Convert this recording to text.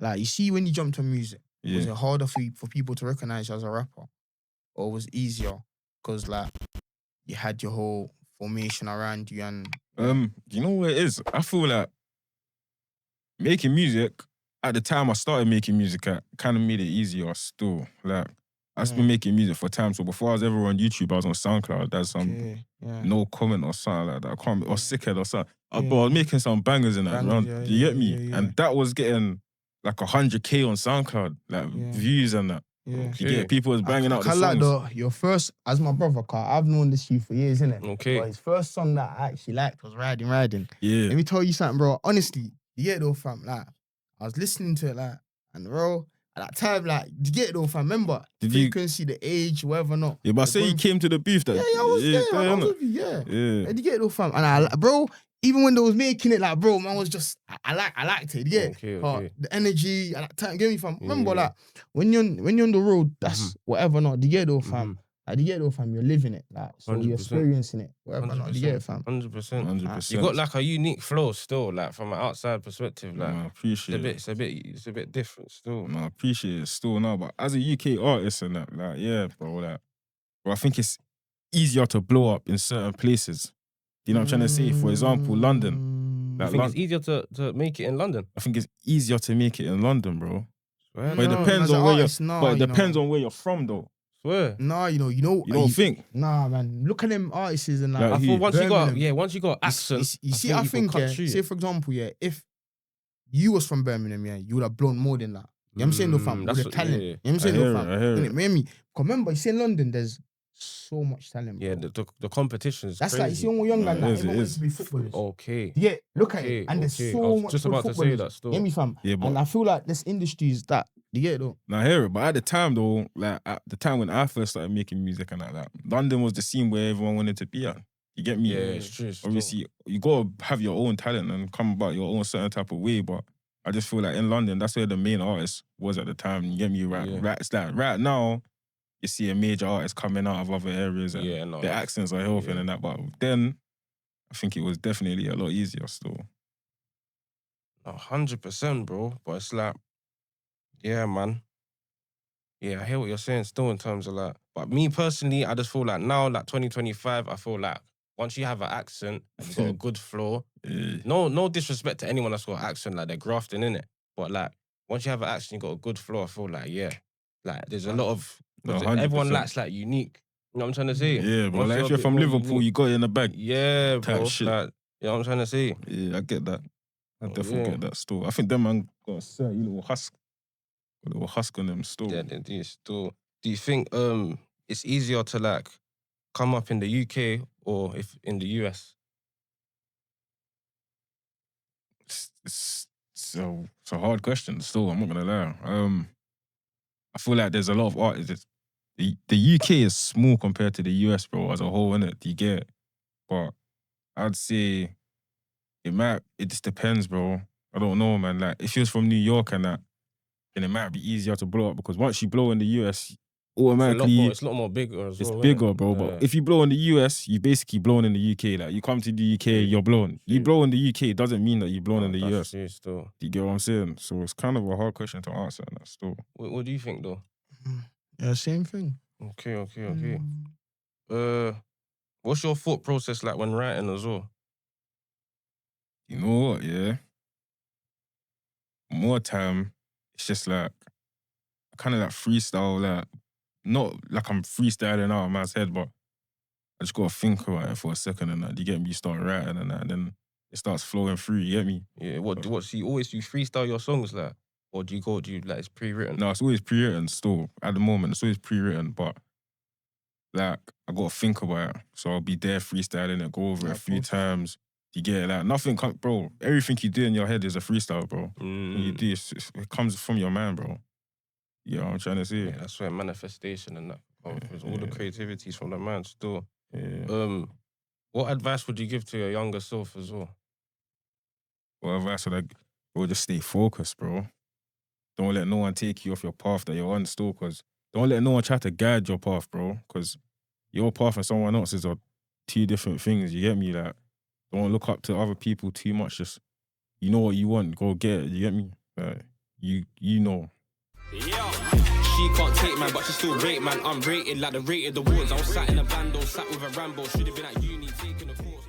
Like, you see, when you jumped on music, was Yeah. it harder for people to recognize you as a rapper, or was it easier because like you had your whole formation around you and You know what it is? I feel like making music, at the time I started making music, I kind of made it easier still. Like, I've just been making music for time. So before I was ever on YouTube, I was on SoundCloud. That's some no comment or something like that. I can't, or Sickhead or something. But I was making some bangers in that round. Do you get me? And that was getting like 100K on SoundCloud, like views and that. Yeah. You get people was banging out the songs. Like your first, as my brother, I've known this you for years, innit? Okay. But his first song that I actually liked was Riding. Yeah. Let me tell you something, bro. Honestly, you get it though, fam. Like, I was listening to it, like, and bro, at that time, like, you get it though, fam. Remember, frequency, the age, whatever, not. Yeah, but I say you came to the booth that. Yeah, I was there. I was with you, yeah. Yeah. You get it though, fam. And bro, even when they was making it, like, bro, man was just, I liked it, yeah. Okay. The energy at that time, get me, fam. Remember, like, when you're on the road, that's whatever, not. You get it though, fam. Like, you get it though, fam. You're living it, like, so 100%. you're experiencing it, whatever, not. You get it, fam. 100%. You got like a unique flow still, like from an outside perspective, like. I appreciate it. It's a bit different still. No, I appreciate it still now, but as a UK artist and that, like, yeah, bro, I think it's easier to blow up in certain places. You know what I'm trying to say? For example, London. I think it's easier to make it in London. I think it's easier to make it in London, bro. Swear? But it depends on where it depends on where you're from, though. Swear? Nah, you don't think? Nah, man. Look at them artists and like. I thought once you got accent. You see, I think, say for example, if you was from Birmingham, you would have blown more than that. You know what I'm saying, though, fam? With the talent. You know what I'm saying, though, fam? I hear it. Because remember, you see in London, there's so much talent, bro. Yeah, the competition is That's crazy. like, you see, when we're young, like, it everyone is. wants to be footballers. Okay. Yeah, look at it. And there's so much just about to say that still. Get me, fam? Yeah, but And I feel like this industry is that. You get it, though? Now, I hear it. But at the time, though, like, at the time when I first started making music and like that, London was the scene where everyone wanted to be at. You get me? Yeah, it's true. Obviously, you got to have your own talent and come about your own certain type of way, but I just feel like in London, that's where the main artist was at the time. You get me? It's like right now, you see a major artist coming out of other areas and their accents are helping and that. But then, I think it was definitely a lot easier still. 100%, bro. But it's like, yeah, man. Yeah, I hear what you're saying still in terms of like, but me personally, I just feel like now, like 2025, I feel like once you have an accent, you've got a good flow. No disrespect to anyone that's got an accent, like they're grafting in it. But like, once you have an accent, you got a good flow, I feel like, like there's a lot of, everyone likes like unique. You know what I'm trying to say? Yeah, bro. Like if you're from Liverpool, you got it in the bag. Yeah, bro. Shit. Like, you know what I'm trying to say? Yeah, I get that. I definitely get that still. I think them man got a certain little husk on them still. Yeah, they do still. Do you think it's easier to like come up in the UK or if in the US? It's a hard question still, I'm not gonna lie. I feel like there's a lot of artists. The UK is small compared to the US, bro, as a whole, innit? You get it? But I'd say it just depends, bro. I don't know, man. Like, if you're from New York and that, then it might be easier to blow up because once you blow in the US, automatically it's a lot more bigger as well. It's bigger, bro. But if you blow in the US, you basically blown in the UK. Like, you come to the UK, you're blown. You blow in the UK doesn't mean that you're blown in the US. Still. Do you get what I'm saying? So it's kind of a hard question to answer. And that still. What do you think, though? Yeah, same thing. Okay. What's your thought process like when writing as well? You know what? Yeah. More time, it's just like kind of like freestyle, like not like I'm freestyling out of my head, but I just gotta think about it for a second and that. You get me? You start writing and that, and then it starts flowing through. You get me? Yeah. So you always do freestyle your songs like, or do you like it's pre-written? No, it's always pre-written. Still at the moment, it's always pre-written, but like I gotta think about it. So I'll be there freestyling it, go over it a few times. You get it? Like nothing, bro. Everything you do in your head is a freestyle, bro. When you do it comes from your mind, bro. You know what I'm trying to say? Yeah, that's where manifestation and that. All the creativity's from the mind still. Yeah. What advice would you give to your younger self as well? What advice would I give? Bro, just stay focused, bro. Don't let no one take you off your path that you're on still, because don't let no one try to guide your path, bro. Because your path and someone else's are two different things. You get me? Like, don't look up to other people too much. Just, you know what you want, go get it. You get me? Like, you know. Yeah. She can't take man, but she still rate man. I'm rated like the rated awards. I was sat in a bando, sat with a Rambo. Should have been at uni taking a course.